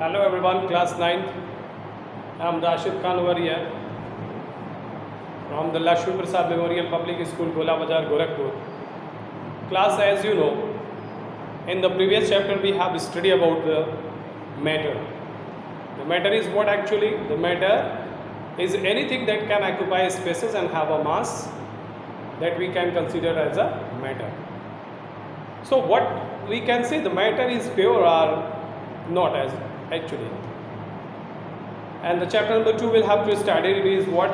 Hello everyone, class 9th. I'm Rashid Khan over here from the Lakshmi Prasad Memorial Public School, Gola Bazar, Gorakhpur. Class, as you know, in the previous chapter we have studied about the matter. The matter is what actually? The matter is anything that can occupy spaces and have a mass that we can consider as a matter. So what we can say, the matter is pure or not as actually. And the chapter number 2 will have to study it is what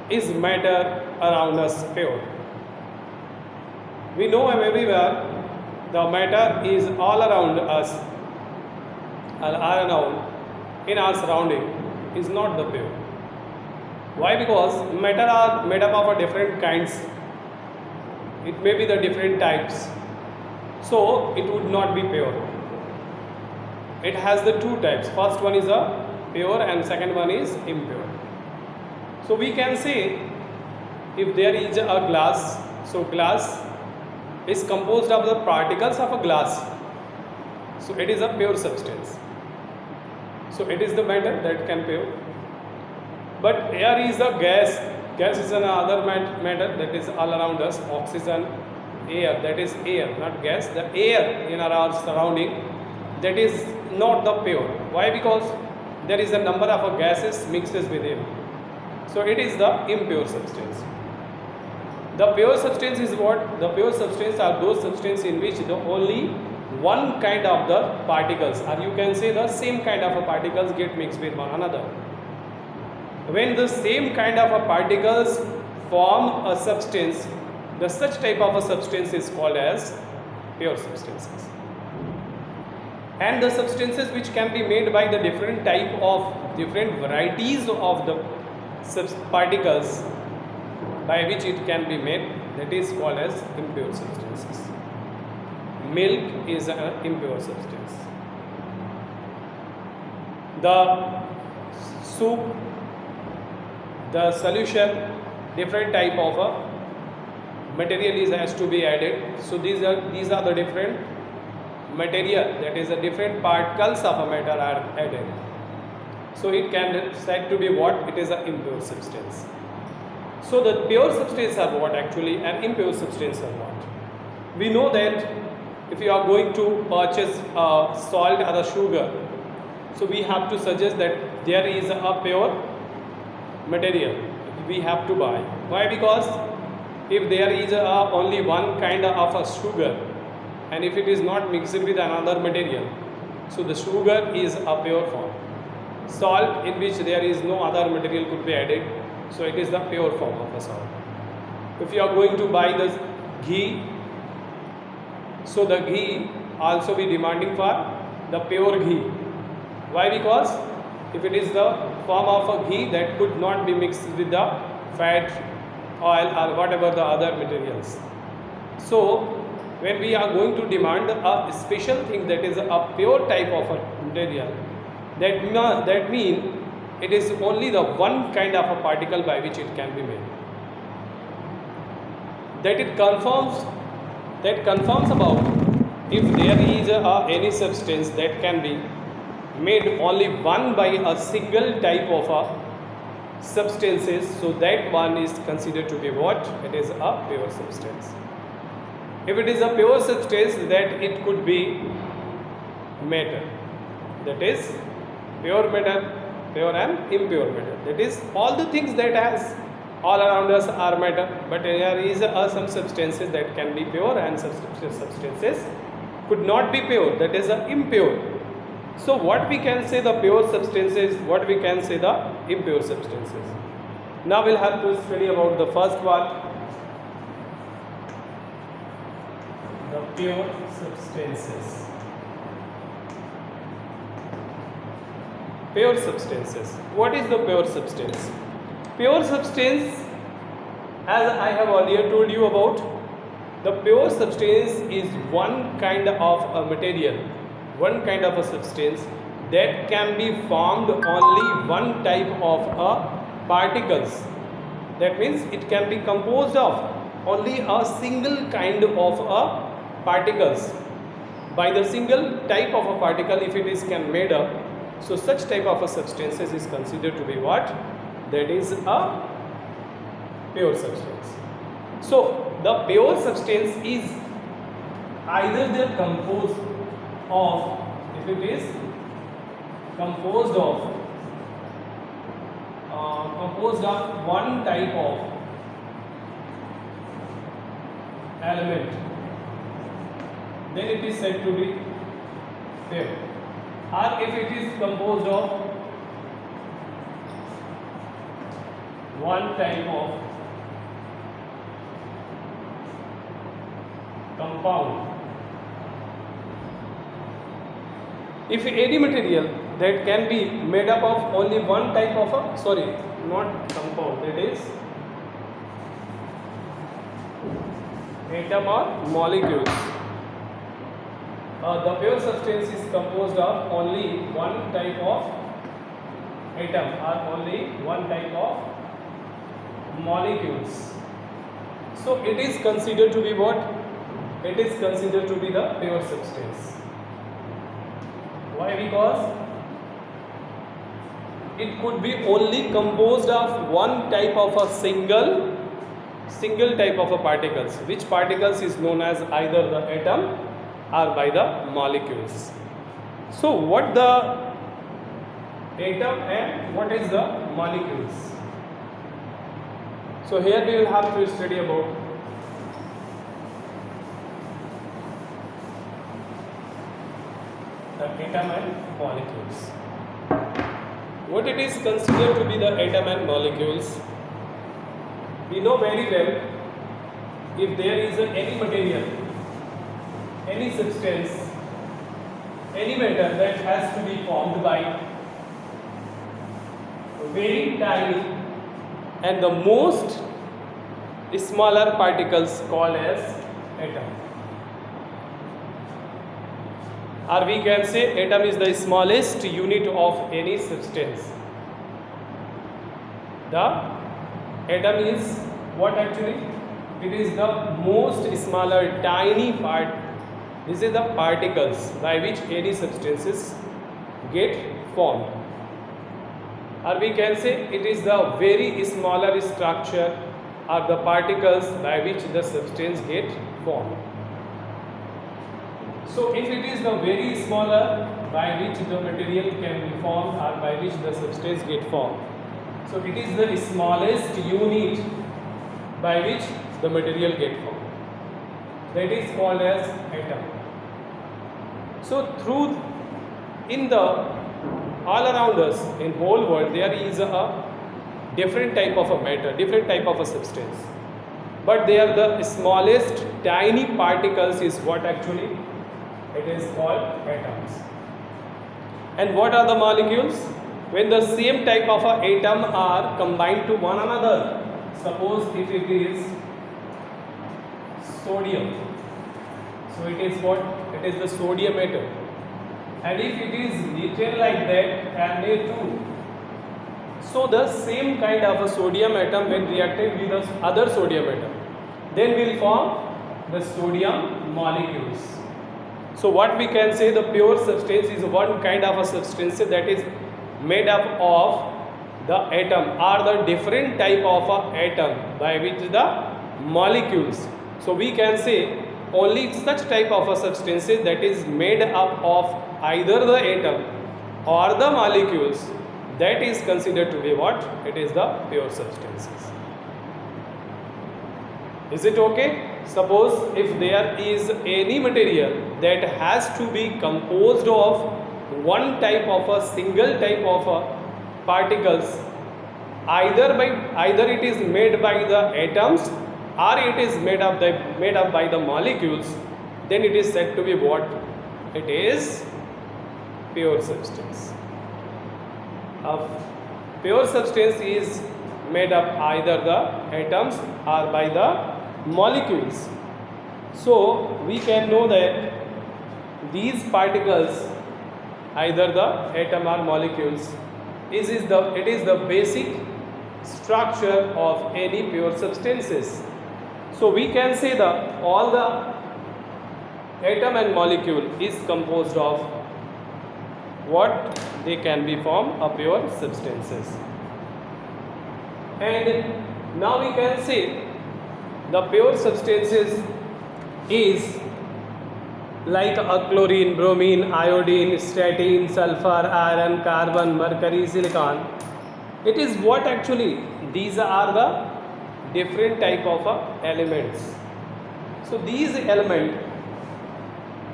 is matter around us pure. We know everywhere the matter is all around us, all around in our surrounding is not the pure. Why? Because matter are made up of different kinds. It may be the different types. So it would not be pure. It has the two types. First one is a pure and second one is impure. So we can say if there is a glass, so glass is composed of the particles of a glass. So it is a pure substance. So it is the matter that can pure. But air is a gas. Gas is another matter that is all around us. Oxygen, air, that is air, not gas. The air in our surrounding, that is not the pure. Why? Because there is a number of gases mixes with it. So it is the impure substance. The pure substance is what? The pure substance are those substances in which the only one kind of the particles, or you can say the same kind of a particles get mixed with one another. When the same kind of a particles form a substance, the such type of a substance is called as pure substances. And the substances which can be made by the different type of different varieties of the particles by which it can be made, that is called as impure substances. Milk is an impure substance. The soup, the solution, different type of a material has to be added. So these are the different material, that is the different particles of a matter are added. So it can said to be what? It is an impure substance. So the pure substance are what actually and impure substance are what? We know that if you are going to purchase salt or a sugar, so we have to suggest that there is a pure material we have to buy. Why? Because if there is only one kind of a sugar, and if it is not mixed with another material, so the sugar is a pure form. Salt in which there is no other material could be added, so it is the pure form of a salt. If you are going to buy the ghee, so the ghee also be demanding for the pure ghee. Why? Because if it is the form of a ghee, that could not be mixed with the fat, oil or whatever the other materials. So when we are going to demand a special thing that is a pure type of a material, that means it is only the one kind of a particle by which it can be made. That confirms about if there is any substance that can be made only one by a single type of a substances, so that one is considered to be what? It is a pure substance. If it is a pure substance, that it could be matter. That is pure matter, pure and impure matter. That is all the things that has all around us are matter, but there is some substances that can be pure and substances could not be pure, that is impure. So what we can say the pure substances, what we can say the impure substances. Now we'll have to study about the first one, the pure substances. Pure substances. What is the pure substance? Pure substance, as I have earlier told you about, the pure substance is one kind of a material, one kind of a substance that can be formed only one type of a particles. That means it can be composed of only a single kind of a particles by the single type of a particle if it is can made up. So such type of a substances is considered to be what? That is a pure substance. So the pure substance is either they are composed of, if it is composed of one type of element, then it is said to be pure. Or if it is composed of one type of compound. If any material that can be made up of only one type of a, sorry, not compound, that is atom or molecules. The pure substance is composed of only one type of atom or only one type of molecules. So it is considered to be what? It is considered to be the pure substance. Why? Because it could be only composed of one type of a single type of a particles, which particles is known as either the atom or by the molecules. So what the atom and what is the molecules? So here we will have to study about the atom and molecules. What it is considered to be the atom and molecules? We know very well, if there is any material, any substance, any matter that has to be formed by very tiny and the most smaller particles called as atom. Or we can say atom is the smallest unit of any substance. The atom is what actually? It is the most smaller tiny part. This is the particles by which any substances get formed. Or we can say it is the very smaller structure or the particles by which the substance get formed. So if it is the very smaller by which the material can be formed or by which the substance get formed, so it is the smallest unit by which the material get formed. That is called as atom. So through in the all around us in whole world there is a different type of a matter, different type of a substance, but they are the smallest tiny particles is what actually it is called atoms. And what are the molecules? When the same type of a atom are combined to one another. Suppose if it is sodium, so it is what? It is the sodium atom. And if it is written like that, Na2, so the same kind of a sodium atom when reacted with the other sodium atom, then will form the sodium molecules. So what we can say, the pure substance is one kind of a substance that is made up of the atom or the different type of a atom by which the molecules. So we can say only such type of a substance that is made up of either the atom or the molecules, that is considered to be what? It is the pure substances. Is it okay? Suppose if there is any material that has to be composed of one type of a single type of a particles, either it is made by the atoms or it is made up by the molecules, then it is said to be what? It is pure substance. A pure substance is made up either the atoms or by the molecules. So we can know that these particles, either the atom or molecules, it is the basic structure of any pure substances. So we can say all the atom and molecule is composed of what? They can be formed of pure substances. And now we can say the pure substances is like a chlorine, bromine, iodine, statin, sulfur, iron, carbon, mercury, silicon. It is what actually? These are the different type of elements. So these elements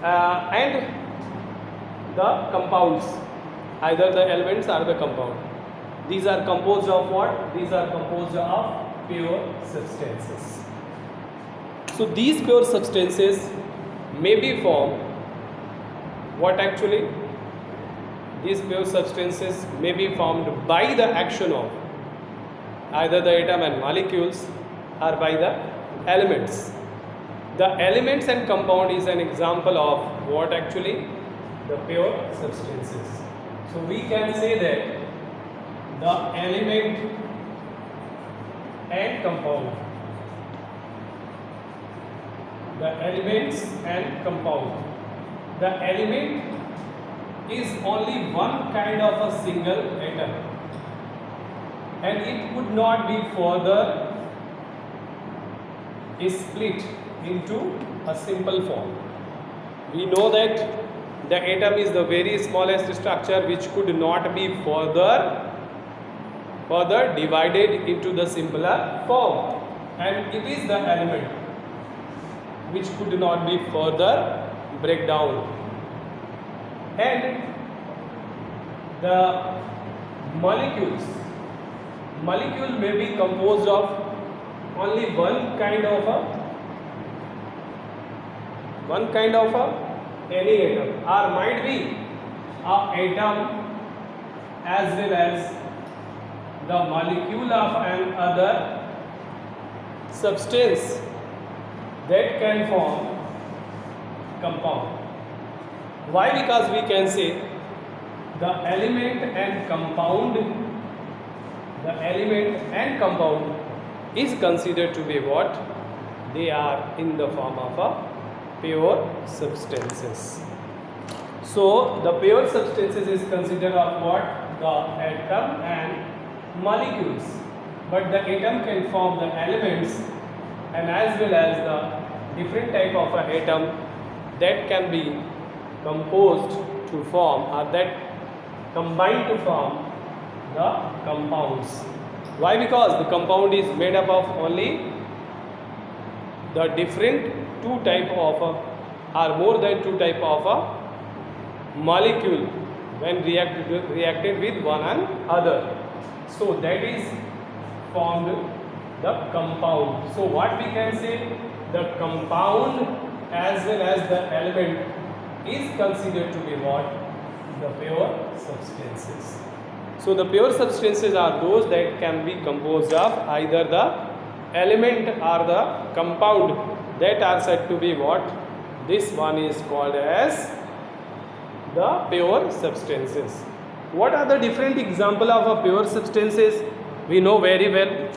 and the compounds, either the elements or the compound, these are composed of what? These are composed of pure substances. So these pure substances may be formed what actually? These pure substances may be formed by the action of either the atom and molecules or by the elements. The elements and compound is an example of what actually? The pure substances. So we can say that the element and compound, the elements and compound, the element is only one kind of a single atom, and it could not be further split into a simple form. We know that the atom is the very smallest structure which could not be further divided into the simpler form, and it is the element which could not be further break down. And the molecule may be composed of only one kind of any atom, or might be a atom as well as the molecule of another substance that can form compound. Why? Because we can say the element and compound is considered to be what? They are in the form of a pure substances. So the pure substances is considered of what? The atom and molecules. But the atom can form the elements, and as well as the different type of an atom that can be composed to form, or that combine to form the compounds. Why? Because the compound is made up of only the different two type of or more than two type of a molecule when reacted with one another. So that is formed the compound. So what we can say, the compound as well as the element is considered to be what? The pure substances. So the pure substances are those that can be composed of either the element or the compound that are said to be what? This one is called as the pure substances. What are the different example of a pure substances? We know very well.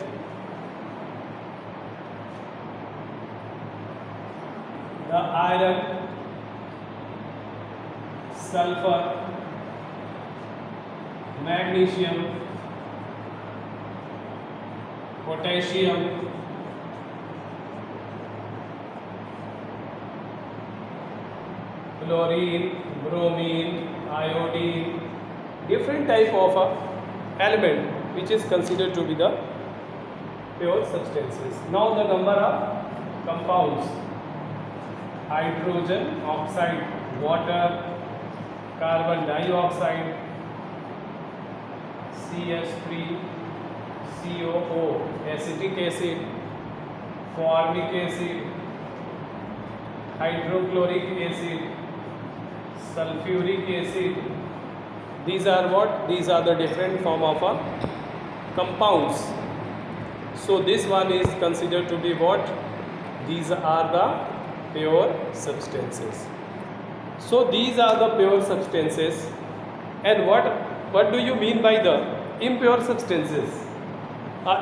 The iron, sulfur, magnesium, potassium, chlorine, bromine, iodine, different type of element which is considered to be the pure substances. Now the number of compounds: hydrogen oxide, water, carbon dioxide, CH3, COO, acetic acid, formic acid, hydrochloric acid, sulfuric acid. These are what? These are the different form of compounds. So this one is considered to be what? These are the pure substances. So these are the pure substances. And what do you mean by the impure substances?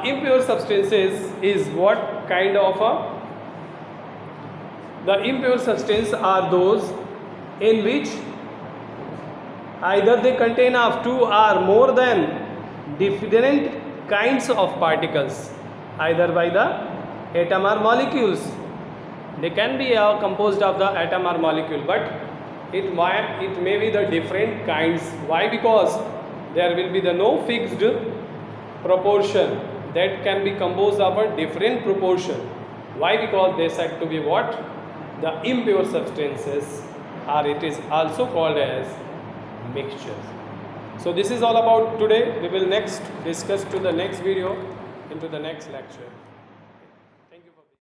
Impure substances is what kind of The impure substances are those in which either they contain of two or more than different kinds of particles, either by the atom or molecules. They can be composed of the atom or molecule, but it may be the different kinds. Why? Because there will be the no fixed proportion that can be composed of a different proportion. Why? Because they said to be what? The impure substances, or it is also called as mixtures. So this is all about today. We will next discuss to the next video into the next lecture.